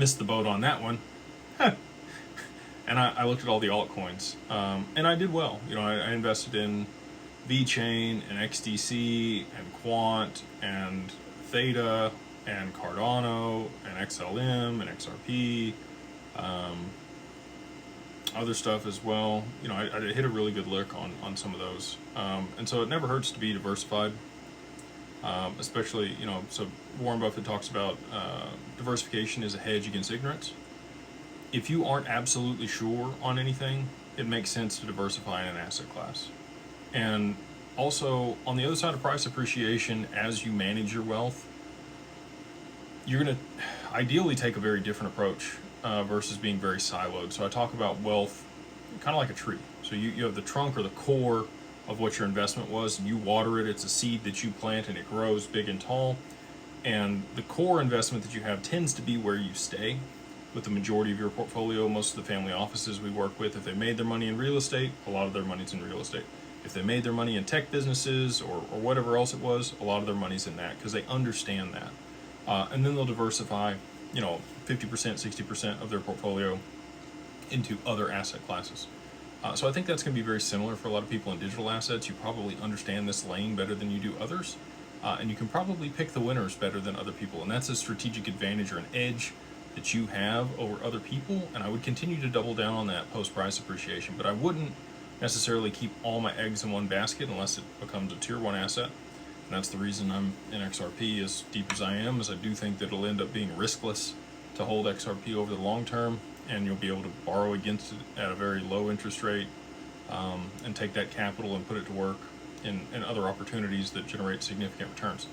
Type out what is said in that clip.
missed the boat on that one. And I looked at all the altcoins, and I did well. I invested in VeChain and XDC and Quant and Theta and Cardano and XLM and XRP, other stuff as well. I hit a really good lick on some of those, and so it never hurts to be diversified. Especially, so Warren Buffett talks about diversification is a hedge against ignorance. If you aren't absolutely sure on anything, it makes sense to diversify in an asset class. And also, on the other side of price appreciation, as you manage your wealth, you're going to ideally take a very different approach versus being very siloed. So I talk about wealth kind of like a tree. So you have the trunk or the core of what your investment was, and you water it. It's a seed that you plant, and it grows big and tall. And the core investment that you have tends to be where you stay with the majority of your portfolio. Most of the family offices we work with, if they made their money in real estate, a lot of their money's in real estate. If they made their money in tech businesses or whatever else it was, a lot of their money's in that because they understand that. And then they'll diversify, 50%, 60% of their portfolio into other asset classes. So I think that's going to be very similar for a lot of people in digital assets. You probably understand this lane better than you do others. And you can probably pick the winners better than other people. And that's a strategic advantage or an edge that you have over other people, and I would continue to double down on that post-price appreciation, but I wouldn't necessarily keep all my eggs in one basket unless it becomes a tier 1 asset. And that's the reason I'm in XRP as deep as I am, is I do think that it'll end up being riskless to hold XRP over the long term, and you'll be able to borrow against it at a very low interest rate, and take that capital and put it to work in other opportunities that generate significant returns.